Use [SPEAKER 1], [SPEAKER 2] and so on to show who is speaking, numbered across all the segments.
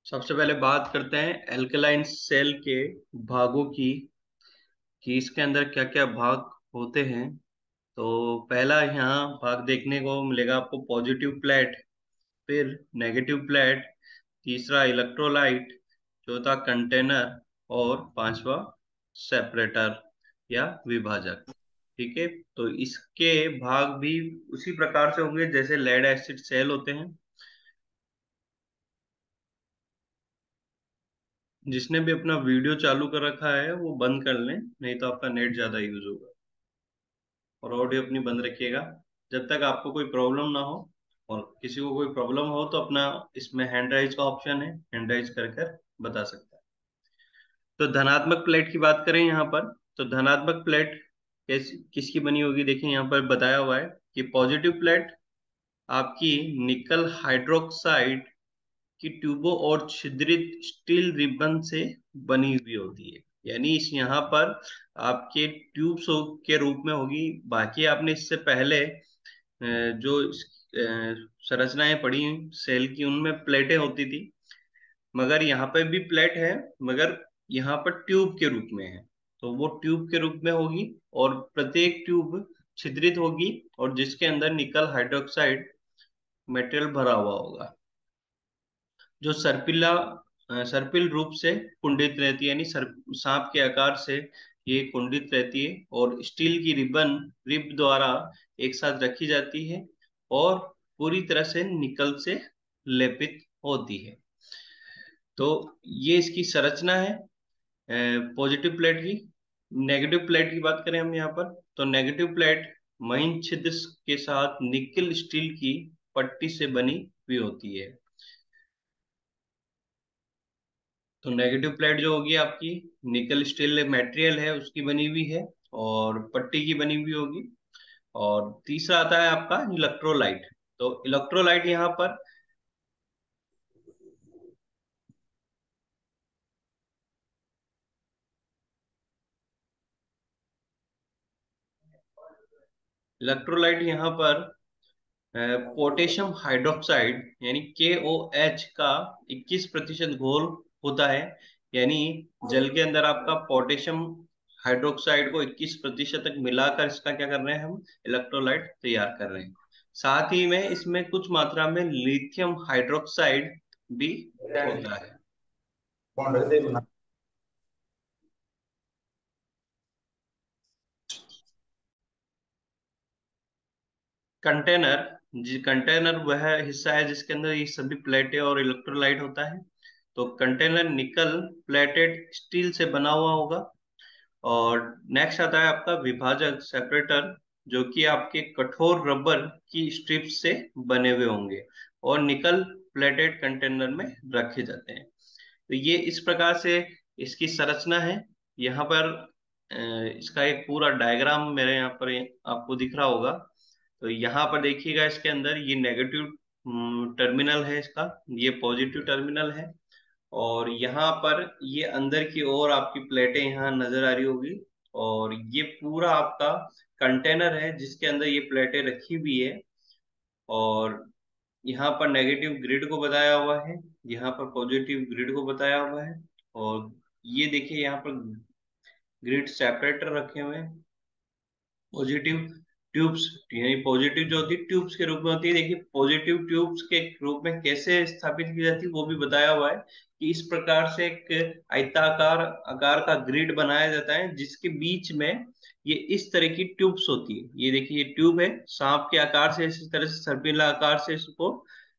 [SPEAKER 1] सबसे पहले बात करते हैं एल्कलाइन सेल के भागों की, कि इसके अंदर क्या क्या भाग होते हैं। तो पहला यहाँ भाग देखने को मिलेगा आपको पॉजिटिव प्लेट, फिर नेगेटिव प्लेट, तीसरा इलेक्ट्रोलाइट, चौथा कंटेनर और पांचवा सेपरेटर या विभाजक। ठीक है, तो इसके भाग भी उसी प्रकार से होंगे जैसे लेड एसिड सेल होते हैं। जिसने भी अपना वीडियो चालू कर रखा है वो बंद कर लें, नहीं तो आपका नेट ज्यादा यूज होगा। और ऑडियो अपनी बंद रखिएगा जब तक आपको कोई प्रॉब्लम ना हो। और किसी को कोई प्रॉब्लम हो तो अपना इसमें हैंड राइज का ऑप्शन है, हैंड राइज कर कर बता सकता है। तो धनात्मक प्लेट की बात करें यहाँ पर, तो धनात्मक प्लेट किसकी बनी होगी, देखिए यहाँ पर बताया हुआ है कि पॉजिटिव प्लेट आपकी निकल हाइड्रोक्साइड की ट्यूबों और छिद्रित स्टील रिबन से बनी हुई होती है। यानी इस यहाँ पर आपके ट्यूब्स के रूप में होगी। बाकी आपने इससे पहले जो संरचनाएं पढ़ी सेल की उनमें प्लेटें होती थी, मगर यहाँ पे भी प्लेट है, मगर यहाँ पर ट्यूब के रूप में है। तो वो ट्यूब के रूप में होगी और प्रत्येक ट्यूब छिद्रित होगी और जिसके अंदर निकल हाइड्रोक्साइड मटेरियल भरा हुआ होगा, जो सर्पिल रूप से कुंडित रहती है, यानी सांप के आकार से ये कुंडित रहती है और स्टील की रिब द्वारा एक साथ रखी जाती है और पूरी तरह से निकल से लेपित होती है। तो ये इसकी संरचना है पॉजिटिव प्लेट की। नेगेटिव प्लेट की बात करें हम यहाँ पर, तो नेगेटिव प्लेट महीन छिद्र के साथ निकल स्टील की पट्टी से बनी हुई होती है। तो नेगेटिव प्लेट जो होगी आपकी निकल स्टील मटेरियल है उसकी बनी हुई है और पट्टी की बनी हुई होगी। और तीसरा आता है आपका इलेक्ट्रोलाइट। तो इलेक्ट्रोलाइट यहाँ पर इलेक्ट्रोलाइट यहाँ पर पोटेशियम हाइड्रोक्साइड यानी KOH का 21% घोल होता है। यानी जल के अंदर आपका पोटेशियम हाइड्रोक्साइड को 21% तक मिलाकर इसका क्या कर रहे हैं, हम इलेक्ट्रोलाइट तैयार कर रहे हैं। साथ ही में इसमें कुछ मात्रा में लिथियम हाइड्रोक्साइड भी होता है। कंटेनर, जी कंटेनर वह हिस्सा है जिसके अंदर ये सभी प्लेटें और इलेक्ट्रोलाइट होता है। तो कंटेनर निकल प्लेटेड स्टील से बना हुआ होगा। और नेक्स्ट आता है आपका विभाजक सेपरेटर, जो कि आपके कठोर रबर की स्ट्रिप से बने हुए होंगे और निकल प्लेटेड कंटेनर में रखे जाते हैं। तो ये इस प्रकार से इसकी संरचना है। यहाँ पर इसका एक पूरा डायग्राम मेरे यहाँ पर आपको दिख रहा होगा। तो यहाँ पर देखिएगा इसके अंदर ये नेगेटिव टर्मिनल है इसका, ये पॉजिटिव टर्मिनल है। और यहाँ पर ये अंदर की ओर आपकी प्लेटें यहाँ नजर आ रही होगी। और ये पूरा आपका कंटेनर है जिसके अंदर ये प्लेटें रखी हुई है। और यहाँ पर नेगेटिव ग्रिड को बताया हुआ है, यहाँ पर पॉजिटिव ग्रिड को बताया हुआ है। और ये देखिए यहाँ पर ग्रिड सेपरेटर रखे हुए हैं। पॉजिटिव ट्यूब्स, यानी पॉजिटिव जो होती है ट्यूब्स के रूप में होती है। देखिए पॉजिटिव ट्यूब्स के रूप में कैसे स्थापित की जाती है वो भी बताया हुआ है, कि इस प्रकार से एक आयताकार आकार का ग्रिड बनाया जाता है जिसके बीच में ये इस तरह की ट्यूब्स होती है। ये देखिए ये ट्यूब है, सांप के आकार से इस तरह से सर्पिला आकार से इसको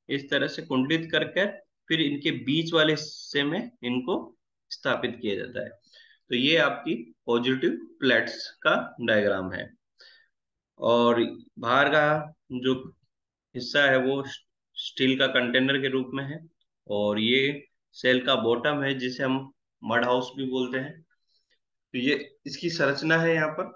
[SPEAKER 1] इस तरह से कुंडलित कर कर फिर इनके बीच वाले हिस्से में इनको स्थापित किया जाता है। तो ये आपकी पॉजिटिव प्लेट्स का डायग्राम है। और बाहर का जो हिस्सा है वो स्टील का कंटेनर के रूप में है। और ये सेल का बॉटम है जिसे हम मड हाउस भी बोलते हैं। तो ये इसकी संरचना है यहाँ पर।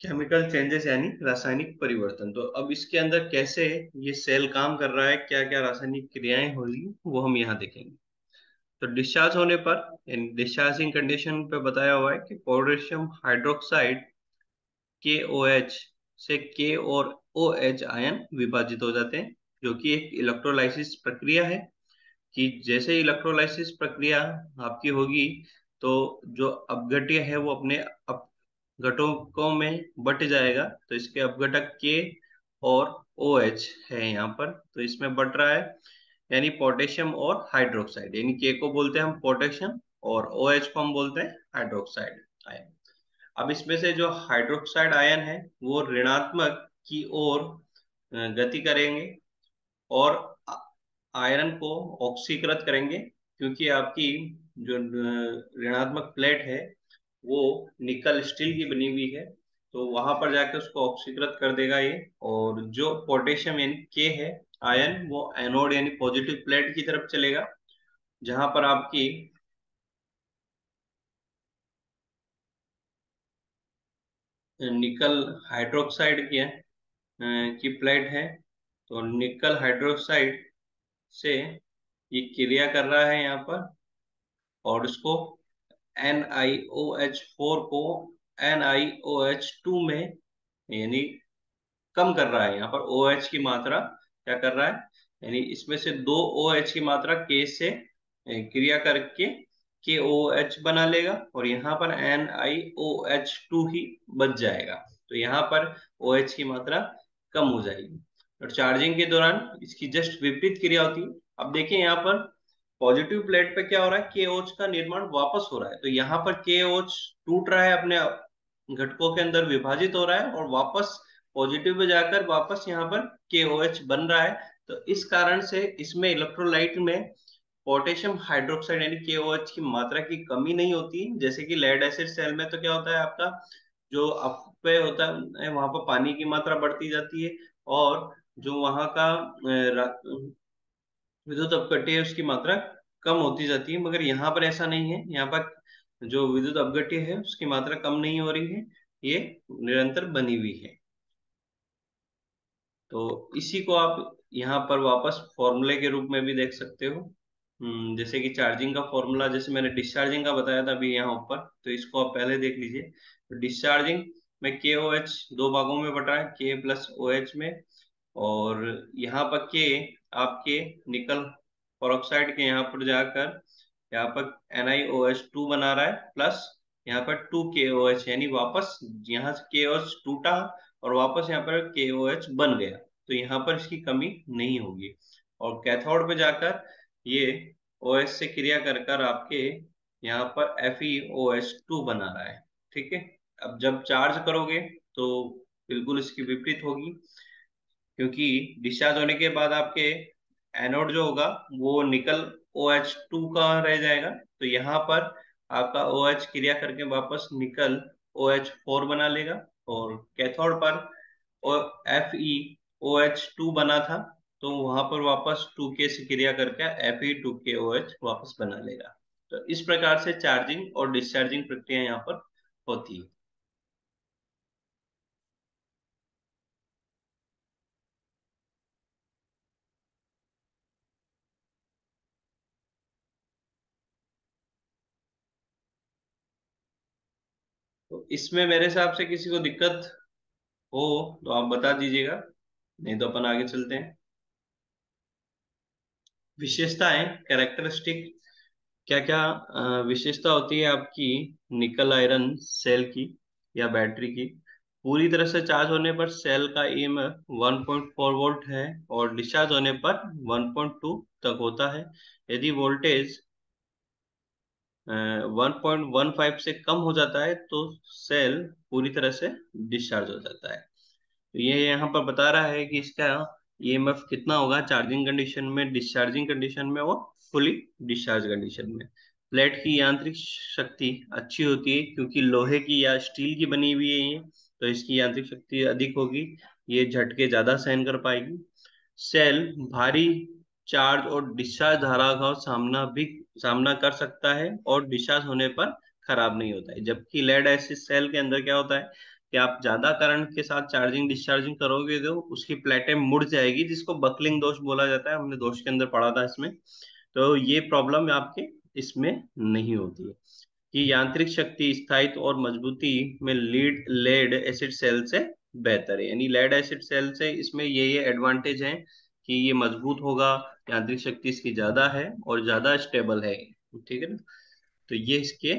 [SPEAKER 1] केमिकल चेंजेस यानी रासायनिक परिवर्तन। तो अब इसके अंदर कैसे ये सेल काम कर रहा है, क्या क्या रासायनिक क्रियाएं हो रही वो हम यहाँ देखेंगे। तो डिस्चार्ज होने पर डिस्चार्जिंग कंडीशन पे बताया हुआ है कि पोटेशियम हाइड्रोक्साइड के ओ एच से के और ओ एच आयन विभाजित हो जाते हैं, जो कि एक इलेक्ट्रोलाइसिस प्रक्रिया है। कि जैसे इलेक्ट्रोलाइसिस प्रक्रिया आपकी होगी, तो जो अपघट्य है वो अपने अपघटकों में बट जाएगा। तो इसके अपघटक के और ओ एच है यहाँ पर, तो इसमें बट रहा है, यानी पोटेशियम और हाइड्रोक्साइड, यानी के को बोलते हैं हम पोटेशियम और ओ एच को हम बोलते हैं हाइड्रोक्साइड आयन। अब इसमें से जो हाइड्रोक्साइड आयन है वो ऋणात्मक की ओर गति करेंगे और आयरन को ऑक्सीकृत करेंगे, क्योंकि आपकी जो ऋणात्मक प्लेट है वो निकल स्टील की बनी हुई है, तो वहां पर जाके उसको ऑक्सीकृत कर देगा ये। और जो पोटेशियम यानी के है आयन, वो एनोड यानी पॉजिटिव प्लेट की तरफ चलेगा, जहां पर आपकी निकल हाइड्रोक्साइड की प्लेट है। तो निकल हाइड्रोक्साइड से ये क्रिया कर रहा है यहाँ पर, और उसको NiOH4 को NiOH2 में, यानी कम कर रहा है। यहाँ पर OH की मात्रा क्या कर रहा है, यानी इसमें से दो OH की मात्रा K से क्रिया करके KOH बना लेगा, और यहाँ पर NiOH2 ही बच जाएगा। तो यहाँ पर OH की मात्रा कम हो जाएगी, और चार्जिंग के दौरान इसकी जस्ट विपरीत क्रिया होती है। अब देखिए यहाँ पर पॉजिटिव प्लेट पे क्या हो रहा है, KOH का निर्माण वापस हो रहा है। तो यहाँ पर KOH टूट रहा है, अपने घटकों के अंदर विभाजित हो रहा है, और वापस पॉजिटिव पे जाकर वापस यहाँ पर KOH बन रहा है। तो इस कारण से इसमें इलेक्ट्रोलाइट में पोटेशियम हाइड्रोक्साइड यानी KOH की मात्रा की कमी नहीं होती। जैसे कि लेड एसिड सेल में तो क्या होता है, आपका जो अपव्यय होता है वहां पर पानी की मात्रा बढ़ती जाती है, और जो वहां का विद्युत अपघट्य है उसकी मात्रा कम होती जाती है। मगर यहाँ पर ऐसा नहीं है, यहाँ पर जो विद्युत अपघट्य है उसकी मात्रा कम नहीं हो रही है, ये निरंतर बनी हुई है। तो इसी को आप यहाँ पर वापस फॉर्मूले के रूप में भी देख सकते हो। जैसे कि चार्जिंग का फॉर्मूला, जैसे मैंने डिस्चार्जिंग का बताया था अभी यहाँ ऊपर, तो इसको आप पहले देख लीजिए। तो डिस्चार्जिंग में के ओ एच दो भागों में बटा है, के प्लस ओ एच में। और यहाँ पर के आपके निकल ऑक्साइड के यहाँ पर जाकर यहाँ पर NiOH2 बना रहा है, प्लस यहाँ पर 2KOH, यानी वापस यहाँ से KOH टूटा और वापस यहाँ पर KOH बन गया। तो यहाँ पर इसकी कमी नहीं होगी। और कैथोड पे जाकर ये OH से क्रिया कर कर आपके यहाँ पर FeOH2 बना रहा है। ठीक है। अब जब चार्ज करोगे तो बिल्कुल इसकी विपरीत होगी, क्योंकि डिस्चार्ज होने के बाद आपके एनोड जो होगा वो निकल OH2 का रह जाएगा। तो यहाँ पर आपका OH क्रिया करके वापस निकल OH4 बना लेगा, और कैथोड पर FeOH2 बना था, तो वहां पर वापस 2K से क्रिया करके Fe2KOH वापस बना लेगा। तो इस प्रकार से चार्जिंग और डिस्चार्जिंग प्रक्रिया यहाँ पर होती है। तो इसमें मेरे हिसाब से किसी को दिक्कत हो तो आप बता दीजिएगा, नहीं तो अपन आगे चलते हैं। विशेषताएं, कैरेक्टरिस्टिक, क्या क्या विशेषता होती है आपकी निकल आयरन सेल की या बैटरी की। पूरी तरह से चार्ज होने पर सेल का ईएमएफ 1.4 वोल्ट है, और डिस्चार्ज होने पर 1.2 तक होता है। यदि वोल्टेज 1.15 से कम हो जाता है तो सेल पूरी तरह से डिस्चार्ज हो जाता है। तो ये यहाँ पर बता रहा है कि इसका ईएमएफ कितना होगा चार्जिंग कंडीशन में, डिस्चार्जिंग कंडीशन में और फुली डिस्चार्ज कंडीशन में। प्लेट की यांत्रिक शक्ति अच्छी होती है, क्योंकि लोहे की या स्टील की बनी हुई है ये, तो इसकी यांत्रिक शक्ति अधिक होगी, ये झटके ज्यादा सहन कर पाएगी। सेल भारी चार्ज और डिस्चार्ज धारा का सामना कर सकता है, और डिस्चार्ज होने पर खराब नहीं होता है। जबकि लेड एसिड सेल के अंदर क्या होता है कि आप ज्यादा करंट के साथ चार्जिंग डिस्चार्जिंग करोगे तो उसकी प्लेटें मुड़ जाएगी, जिसको बकलिंग दोष बोला जाता है, हमने दोष के अंदर पढ़ा था इसमें। तो ये प्रॉब्लम आपके इसमें नहीं होती है। कि यांत्रिक शक्ति, स्थायित्व और मजबूती में लेड एसिड सेल से बेहतर है। यानी लेड एसिड सेल से इसमें ये एडवांटेज है कि ये मजबूत होगा, यांत्रिक शक्ति इसकी ज्यादा है और ज्यादा स्टेबल है। ठीक है ना। तो ये इसके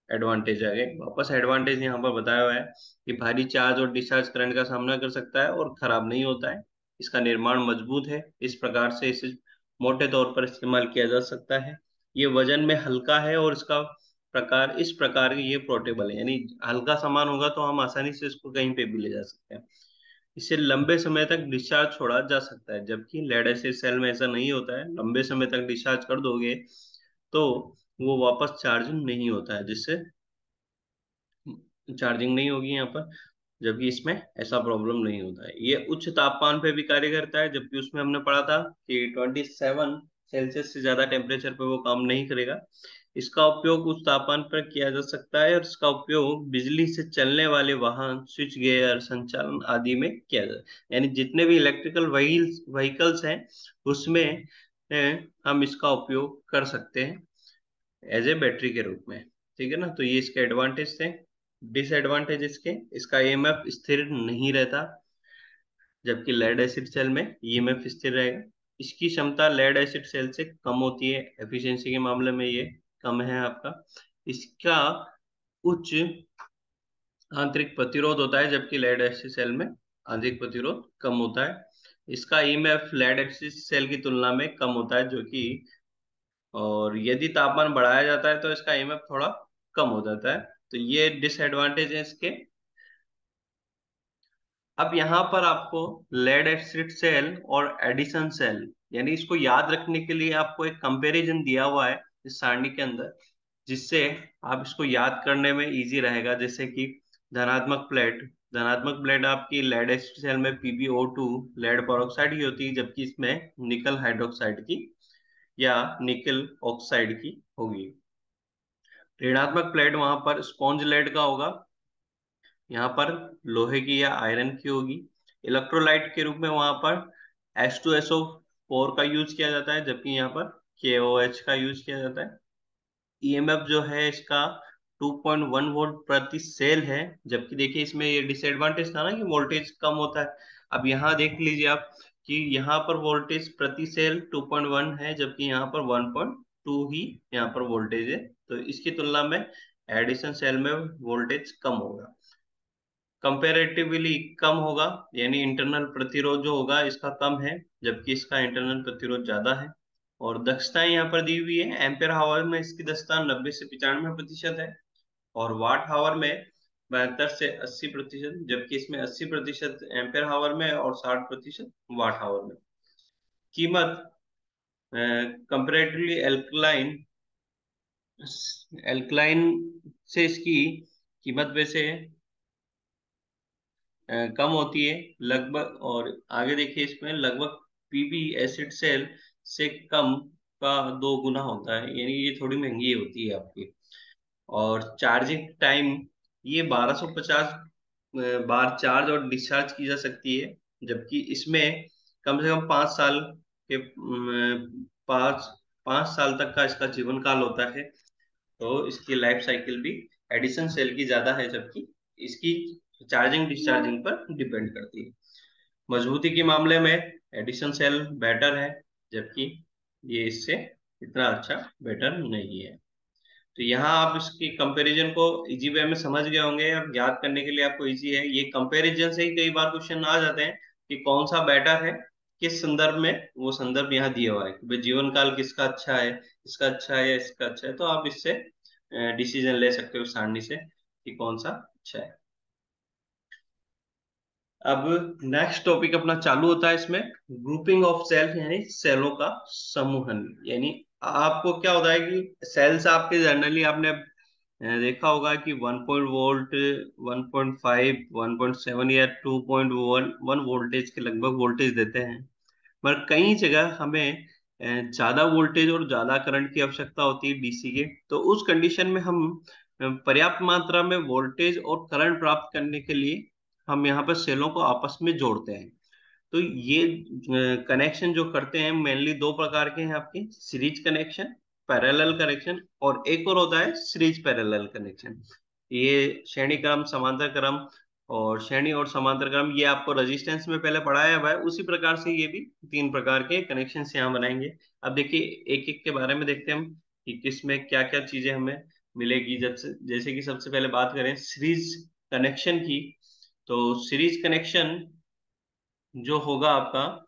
[SPEAKER 1] एडवांटेज आ गए। वापस एडवांटेज यहाँ पर बताया हुआ है कि भारी चार्ज और डिस्चार्ज करंट का सामना कर सकता है और खराब नहीं होता है। इसका निर्माण मजबूत है, इस प्रकार से इसे मोटे तौर पर इस्तेमाल किया जा सकता है। ये वजन में हल्का है और इसका प्रकार इस प्रकार ये पोर्टेबल है, यानी हल्का सामान होगा तो हम आसानी से इसको कहीं पे भी ले जा सकते हैं। इससे लंबे समय तक डिस्चार्ज छोड़ा जा सकता है, जबकि लेड एसिड सेल में ऐसा नहीं होता है। लंबे समय तक डिस्चार्ज कर दोगे तो वो वापस चार्ज नहीं होता है, जिससे चार्जिंग नहीं होगी यहाँ पर। जबकि इसमें ऐसा प्रॉब्लम नहीं होता है। ये उच्च तापमान पे भी कार्य करता है, जबकि उसमें हमने पढ़ा था कि 27 सेल्सियस से ज्यादा टेम्परेचर पे वो काम नहीं करेगा। इसका उपयोग उस तापमान पर किया जा सकता है और इसका उपयोग बिजली से चलने वाले वाहन, स्विच गियर संचालन आदि में किया जाता है। यानी जितने भी इलेक्ट्रिकल व्हीकल्स हैं उसमें हम इसका उपयोग कर सकते हैं एज ए बैटरी के रूप में। ठीक है ना। तो ये इसके एडवांटेज थे। डिसएडवांटेज इसके, इसका ईएमएफ स्थिर नहीं रहता, जबकि लेड एसिड सेल में ईएमएफ स्थिर रहेगा। इसकी क्षमता लेड एसिड सेल से कम होती है, एफिशिएंसी के मामले में ये कम है आपका। इसका उच्च आंतरिक प्रतिरोध होता है, जबकि लेड एसिड सेल में आंतरिक प्रतिरोध कम होता है। इसका ईएमएफ लेड एसिड सेल की तुलना में कम होता है, जो कि और यदि तापमान बढ़ाया जाता है तो इसका ईएमएफ थोड़ा कम हो जाता है। तो ये डिसएडवांटेज है इसके। अब यहाँ पर आपको लेड एसिड सेल और एडिशन सेल, यानी इसको याद रखने के लिए आपको एक कंपैरिजन दिया हुआ है इस सारणी के अंदर, जिससे आप इसको याद करने में इजी रहेगा। जैसे कि धनात्मक प्लेट आपकी लेड एसिड सेल में PbO2 लेड पेरोक्साइड की होती है, जबकि इसमें निकल हाइड्रोक्साइड की या निकल ऑक्साइड की होगी। ऋणात्मक प्लेट वहां पर स्पॉन्ज लेड का होगा, यहाँ पर लोहे की या आयरन की होगी। इलेक्ट्रोलाइट के रूप में वहां पर H2SO4 का यूज किया जाता है, जबकि यहाँ पर KOH का यूज किया जाता है। ईएमएफ जो है इसका 2.1 वोल्ट प्रति सेल है, जबकि देखिए इसमें ये डिसएडवांटेज था ना कि वोल्टेज कम होता है। अब यहाँ देख लीजिए आप कि यहाँ पर वोल्टेज प्रति सेल 2.1 है, जबकि यहाँ पर 1.2 ही यहाँ पर वोल्टेज है। तो इसकी तुलना में एडिशन सेल में वोल्टेज कम होगा, कंपेरेटिवली कम होगा। यानी इंटरनल प्रतिरोध जो होगा इसका कम है, जबकि इसका इंटरनल प्रतिरोध ज्यादा है। और दक्षताएं यहाँ पर दी हुई है। एम्पेयर हावर में इसकी दक्षता 90 से 95% है, और वाट हावर में 72 से 80%, जबकि इसमें 80% एम्पेयर हावर में और 60% वाट हावर में। कीमत कंपेरेटिवली एल्कलाइन एल्कलाइन से इसकी कीमत वैसे कम होती है लगभग। और आगे देखिए इसमें लगभग पीबी एसिड सेल से कम का 2 गुना होता है, यानी ये थोड़ी महंगी होती है आपकी। और चार्जिंग टाइम ये 1250 बार चार्ज और डिस्चार्ज की जा सकती है, जबकि इसमें कम से कम 5 साल के 5 साल तक का इसका जीवन काल होता है। तो इसकी लाइफ साइकिल भी एडिशन सेल की ज्यादा है, जबकि इसकी चार्जिंग डिस्चार्जिंग पर डिपेंड करती है। मजबूती के मामले में एडिशन सेल बेटर है, जबकि ये इससे इतना अच्छा बेटर नहीं है। तो यहाँ आप इसकी कंपैरिजन को इजी वे में समझ गए होंगे और याद करने के लिए आपको इजी है। ये कंपैरिजन से ही कई बार क्वेश्चन आ जाते हैं कि कौन सा बेटर है किस संदर्भ में। वो संदर्भ यहाँ दिया हुआ है कि भाई जीवन काल किसका अच्छा है, इसका अच्छा है या इसका अच्छा है। तो आप इससे डिसीजन ले सकते हो सारणी से कि कौन सा अच्छा है। अब नेक्स्ट टॉपिक अपना चालू होता है इसमें ग्रुपिंग ऑफ सेल्स, यानी सेलों का समूहन। यानी आपको क्या होता है कि सेल्स आपके जनरली आपने देखा होगा कि 1 वोल्ट 1.5 1.7 या 2.1 वोल्टेज के लगभग वोल्टेज देते हैं। पर कई जगह हमें ज्यादा वोल्टेज और ज्यादा करंट की आवश्यकता होती है डीसी के। तो उस कंडीशन में हम पर्याप्त मात्रा में वोल्टेज और करंट प्राप्त करने के लिए हम यहाँ पर सेलों को आपस में जोड़ते हैं। तो ये कनेक्शन जो करते हैं मेनली 2 प्रकार के हैं आपके, सीरीज कनेक्शन पैरेलल कनेक्शन, और एक और होता है सीरीज पैरेलल कनेक्शन। ये श्रेणी क्रम, समांतर क्रम और श्रेणी और समांतर क्रम, ये आपको रेजिस्टेंस में पहले पढ़ाया हुआ है, उसी प्रकार से ये भी तीन प्रकार के कनेक्शन यहाँ बनाएंगे। अब देखिए एक एक के बारे में देखते हैं हम कि किसमें क्या क्या चीजें हमें मिलेगी। जब से जैसे कि सबसे पहले बात करें सीरीज कनेक्शन की, तो सीरीज कनेक्शन जो होगा आपका,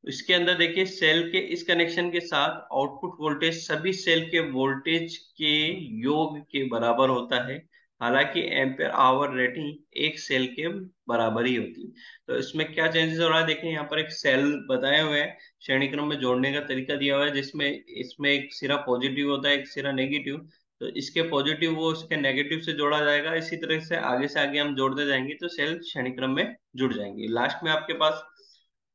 [SPEAKER 1] इसके अंदर देखिए सेल के इस कनेक्शन के साथ आउटपुट वोल्टेज सभी सेल के वोल्टेज के योग के बराबर होता है। हालांकि एम्पेयर आवर रेटिंग एक सेल के बराबर ही होती है। तो इसमें क्या चेंजेस हो रहा है, देखिए यहाँ पर एक सेल बताए हुए हैं, श्रेणी क्रम में जोड़ने का तरीका दिया हुआ है, जिसमें इसमें एक सिरा पॉजिटिव होता है, एक सिरा नेगेटिव। तो इसके पॉजिटिव वो इसके नेगेटिव से जोड़ा जाएगा, इसी तरह से आगे हम जोड़ते जाएंगे तो सेल श्रेणी क्रम में जुड़ जाएंगे। लास्ट में आपके पास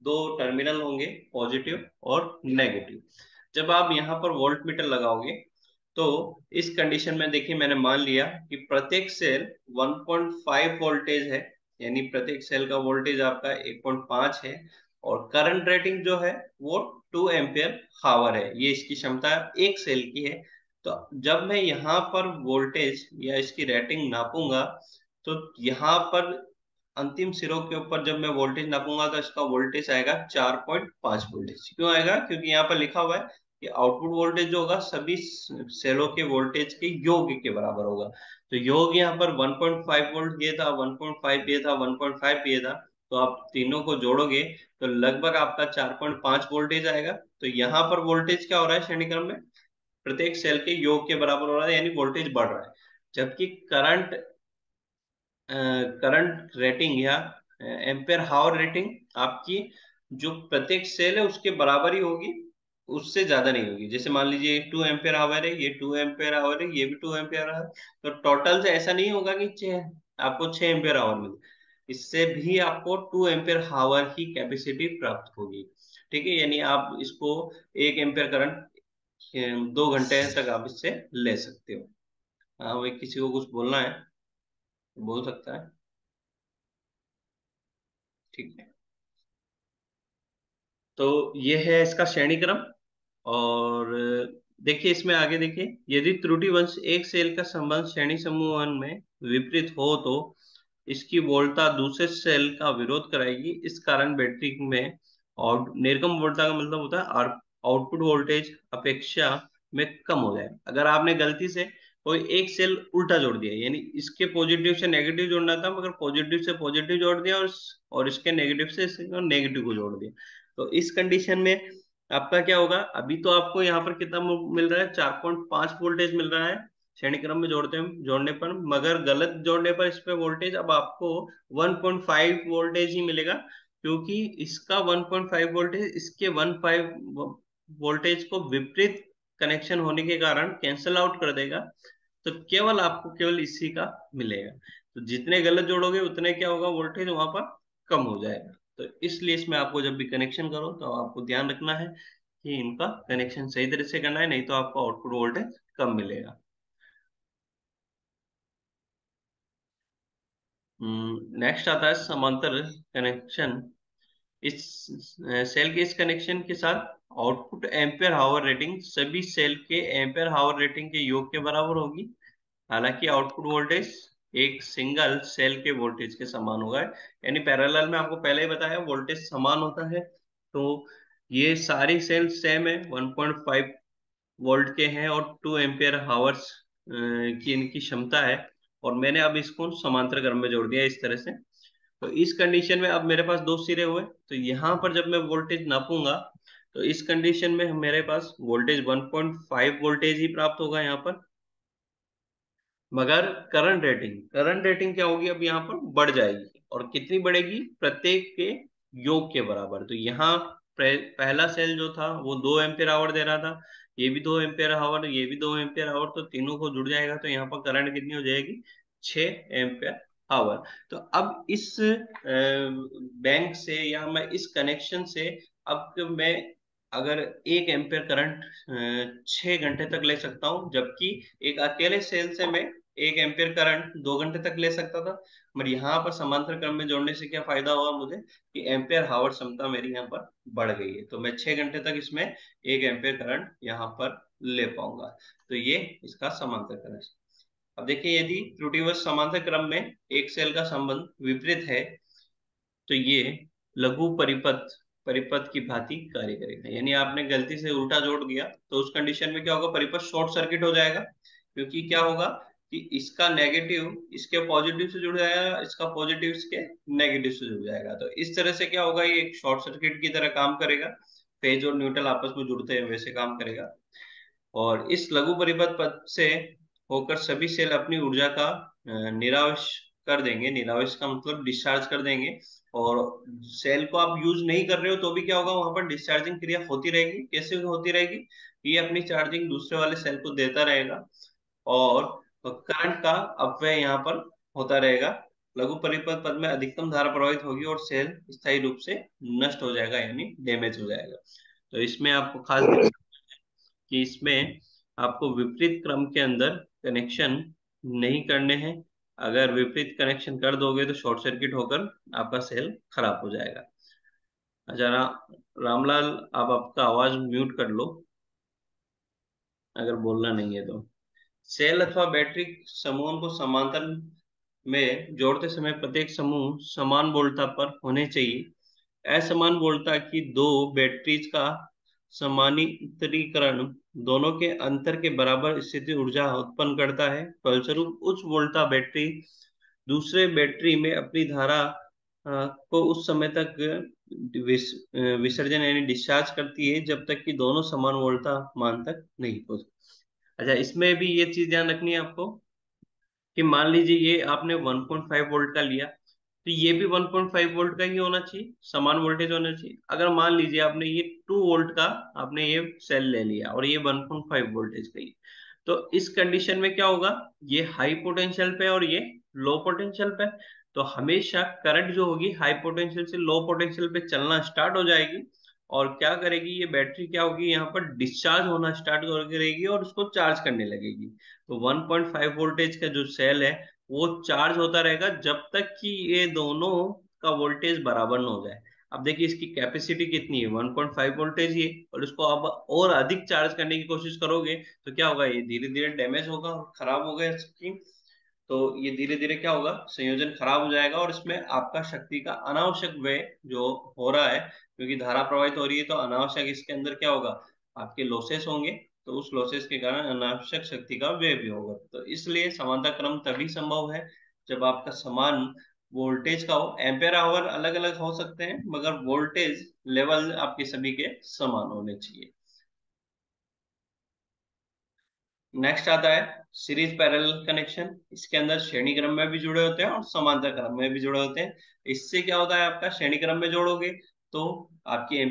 [SPEAKER 1] दो टर्मिनल होंगे, पॉजिटिव और नेगेटिव। जब आप यहाँ पर वोल्ट मीटर लगाओगे तो इस कंडीशन में देखिए मैंने मान लिया कि प्रत्येक सेल 1.5 वोल्टेज है, यानी प्रत्येक सेल का वोल्टेज आपका 1.5 है, और करंट रेटिंग जो है वो 2 एम्पियर हावर है, ये इसकी क्षमता एक सेल की है। तो जब मैं यहाँ पर वोल्टेज या इसकी रेटिंग नापूंगा तो यहाँ पर अंतिम सिरों के ऊपर जब मैं वोल्टेज नापूंगा तो इसका वोल्टेज आएगा 4.5 वोल्टेज। क्यों आएगा? क्योंकि यहाँ पर लिखा हुआ है कि आउटपुट वोल्टेज जो होगा सभी सेलों के वोल्टेज के योग के बराबर होगा। तो योग यहाँ पर 1.5 वोल्ट ये था, 1.5 ये था, 1.5 ये था, तो आप तीनों को जोड़ोगे तो लगभग आपका 4.5 वोल्टेज आएगा। तो यहाँ पर वोल्टेज क्या हो रहा है श्रेणी क्रम में, प्रत्येक सेल के योग के बराबर हो रहा है, यानी वोल्टेज बढ़ रहा है। जबकि करंट रेटिंग या एम्पेयर हावर रेटिंग आपकी जो प्रत्येक सेल है उसके बराबर ही होगी, उससे ज्यादा नहीं होगी। जैसे मान लीजिए 2 एम्पेयर आवर है, ये 2 एम्पेयर आवर है, ये भी 2 एम्पेयर आवर, तो टोटल से ऐसा नहीं होगा कि आपको 6 एम्पेयर आवर मिले, इससे भी आपको 2 एम्पेयर हावर की कैपेसिटी प्राप्त होगी। ठीक है, यानी आप इसको 1 एम्पेयर करंट 2 घंटे तक आप इससे ले सकते हो। हाँ भाई, किसी को कुछ बोलना है तो बोल सकता है। ठीक है, तो ये है इसका श्रेणी क्रम। और देखिए इसमें आगे देखिए, यदि त्रुटि वंश एक सेल का संबंध श्रेणी समूह वन में विपरीत हो तो इसकी वोल्टता दूसरे सेल का विरोध कराएगी। इस कारण बैटरी में और निर्गम वोल्टता का मतलब होता है आउटपुट वोल्टेज अपेक्षा में कम हो जाए। अगर आपने गलती से कोई एक सेल उल्टा जोड़ दिया, यानी इसके पॉजिटिव से नेगेटिव जोड़ना था मगर पॉजिटिव से पॉजिटिव जोड़ दिया और इसके नेगेटिव से इसके नेगेटिव को जोड़ दिया, तो इस कंडीशन में आपका क्या होगा, अभी तो आपको यहाँ पर कितना मिल रहा है, 4.5 वोल्टेज मिल रहा है श्रेणी क्रम में जोड़ने पर, मगर गलत जोड़ने पर इस पे वोल्टेज अब आपको 1.5 वोल्टेज ही मिलेगा, क्योंकि इसका 1.5 वोल्टेज इसके 1.5 वोल्टेज को विपरीत कनेक्शन होने के कारण कैंसल आउट कर देगा। तो केवल आपको केवल इसी का मिलेगा। तो जितने गलत जोड़ोगे उतने क्या होगा, वोल्टेज वहां पर कम हो जाएगा। तो इसलिए इसमें आपको जब भी कनेक्शन करो तो आपको ध्यान रखना है कि इनका कनेक्शन सही तरह से करना है, नहीं तो आपको आउटपुट वोल्टेज कम मिलेगा। नेक्स्ट आता है समांतर कनेक्शन। इस सेल के इस कनेक्शन के साथ आउटपुट एम्पेयर हावर रेटिंग सभी सेल के एम्पेयर हावर रेटिंग के योग के बराबर होगी। हालांकि आउटपुट वोल्टेज एक सिंगल सेल के वोल्टेज के समान होगा, यानी पैरेलल में आपको पहले ही बताया वोल्टेज समान होता है। तो ये सारी सेल सेम है, 1.5 वोल्ट के हैं और 2 एम्पियर हावर्स की इनकी क्षमता है। और मैंने अब इसको समांतर क्रम में जोड़ दिया इस तरह से। तो इस कंडीशन में अब मेरे पास दो सिरे हुए, तो यहाँ पर जब मैं वोल्टेज नापूंगा तो इस कंडीशन में मेरे पास वोल्टेज 1.5 वोल्टेज ही प्राप्त होगा यहाँ पर। मगर करंट रेटिंग क्या होगी, अब यहाँ पर बढ़ जाएगी, और कितनी बढ़ेगी, प्रत्येक के योग के बराबर। तो यहाँ पहला सेल जो था वो 2 एम्पियर आवर दे रहा था, ये भी 2 एम्पियर आवर, ये भी 2 एम्पियर आवर, तो तीनों को जुड़ जाएगा तो यहाँ पर करंट कितनी हो जाएगी, 6 एम्पियर आवर। तो अब इस बैंक से या मैं इस कनेक्शन से अब मैं अगर 1 एम्पियर करंट 6 घंटे तक ले सकता हूँ, जबकि एक अकेले सेल से मैं 1 एम्पियर करंट 2 घंटे तक ले सकता था। मगर यहाँ पर समांतर क्रम में जोड़ने से क्या फायदा हुआ मुझे कि एम्पियर हावर क्षमता मेरी यहाँ पर बढ़ गई है, तो मैं 6 घंटे तक इसमें 1 एम्पियर करंट यहाँ पर ले पाऊंगा। तो ये इसका समांतर कनेक्शन। अब देखिए, यदि त्रुटिवश समांतर क्रम में एक सेल का संबंध विपरीत है तो ये लघु परिपथ परिपथ की भांति कार्य करेगा। यानी आपने गलती से उल्टा जोड़ दिया तो उस कंडीशन में क्या होगा, परिपथ शॉर्ट सर्किट हो जाएगा। क्योंकि क्या होगा कि इसका नेगेटिव इसके पॉजिटिव से जुड़ जाएगा, इसका पॉजिटिव इसके नेगेटिव से जुड़ जाएगा। तो इस तरह से क्या होगा, ये एक शॉर्ट सर्किट की तरह काम करेगा। फेज और न्यूट्रल आपस में जुड़ते हैं वैसे काम करेगा। और इस लघु परिपथ पथ से होकर सभी सेल अपनी ऊर्जा का निरावश कर देंगे। निरावश का मतलब डिस्चार्ज कर देंगे। और सेल को आप यूज नहीं कर रहे हो तो भी क्या होगा, वहां पर डिस्चार्जिंग क्रिया होती रहेगी। कैसे होती रहेगी, ये अपनी चार्जिंग दूसरे वाले सेल को देता रहेगा और करंट का अपव्यय यहाँ पर होता रहेगा। लघु परिपथ पथ में अधिकतम धारा प्रवाहित होगी और सेल स्थायी रूप से नष्ट हो जाएगा, यानी डैमेज हो जाएगा। तो इसमें आपको खास ध्यान कि इसमें आपको विपरीत क्रम के अंदर कनेक्शन नहीं करने हैं। अगर विपरीत कनेक्शन कर दोगे तो शॉर्ट सर्किट होकर आपका सेल खराब हो जाएगा। अच्छा रामलाल, आप आपका आवाज म्यूट कर लो अगर बोलना नहीं है तो। सेल अथवा बैटरी समूहों को समांतर में जोड़ते समय प्रत्येक समूह समान वोल्टता पर होने चाहिए। असमान वोल्टता की दो बैटरीज का समानांतरीकरण दोनों के अंतर के बराबर स्थिति ऊर्जा उत्पन्न करता है। फलस्वरूप उच्च वोल्टता बैटरी दूसरे बैटरी में अपनी धारा को उस समय तक विसर्जन यानी डिस्चार्ज करती है जब तक कि दोनों समान वोल्टता मान तक नहीं पहुंच। अच्छा, इसमें भी ये चीज ध्यान रखनी है आपको कि मान लीजिए ये आपने 1.5 वोल्ट का लिया तो ये भी 1.5 वोल्ट का ही होना चाहिए, समान वोल्टेज होना चाहिए। अगर मान लीजिए आपने ये 2 वोल्ट का आपने ये सेल ले लिया और ये 1.5 वोल्टेज का ही, तो इस कंडीशन में क्या होगा, ये हाई पोटेंशियल पे और ये लो पोटेंशियल पे। तो हमेशा करंट जो होगी हाई पोटेंशियल से लो पोटेंशियल पे चलना स्टार्ट हो जाएगी। और क्या करेगी, ये बैटरी क्या होगी, यहाँ पर डिस्चार्ज होना स्टार्ट करेगी और उसको चार्ज करने लगेगी। तो 1.5 वोल्टेज का जो सेल है वो चार्ज होता रहेगा जब तक कि ये दोनों का वोल्टेज बराबर ना हो जाए। अब देखिए इसकी कैपेसिटी कितनी है, 1.5 वोल्टेज ये, और इसको अब और अधिक चार्ज करने की कोशिश करोगे तो क्या होगा, ये धीरे धीरे डैमेज होगा और खराब होगा इसकी। तो ये धीरे धीरे क्या होगा, संयोजन खराब हो जाएगा और इसमें आपका शक्ति का अनावश्यक व्यय जो हो रहा है, क्योंकि धारा प्रवाहित हो रही है तो अनावश्यक इसके अंदर क्या होगा, आपके लॉसेस होंगे। तो उस लॉसेस के कारण अनावश्यक शक्ति का व्यय भी होगा। तो इसलिए समानता क्रम तभी संभव है जब आपका समान वोल्टेज का हो। एम्पेयर आवर अलग अलग हो सकते हैं मगर वोल्टेज लेवल आपके सभी के समान होने चाहिए। नेक्स्ट आता है सीरीज पैरेलल कनेक्शन। इसके अंदर श्रेणी क्रम में भी जुड़े होते हैं और समांतर क्रम में भी जुड़े होते हैं। इससे क्या होता है, आपका श्रेणी क्रम में जोड़ोगे तो आपकी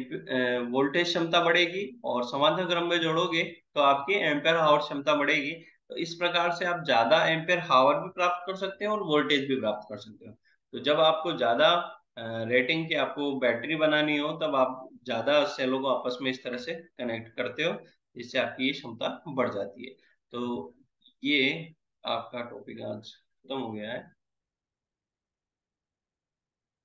[SPEAKER 1] वोल्टेज क्षमता बढ़ेगी और समांतर क्रम में जोड़ोगे तो आपकी एम्पेयर हावर क्षमता बढ़ेगी। तो इस प्रकार से आप ज्यादा एम्पेयर हावर भी प्राप्त कर सकते हैं और वोल्टेज भी प्राप्त कर सकते हो। तो जब आपको ज्यादा रेटिंग की आपको बैटरी बनानी हो तब आप ज्यादा सेलों को आपस में इस तरह से कनेक्ट करते हो, जिससे आपकी ये क्षमता बढ़ जाती है। तो ये आपका टॉपिक आज खत्म हो गया है।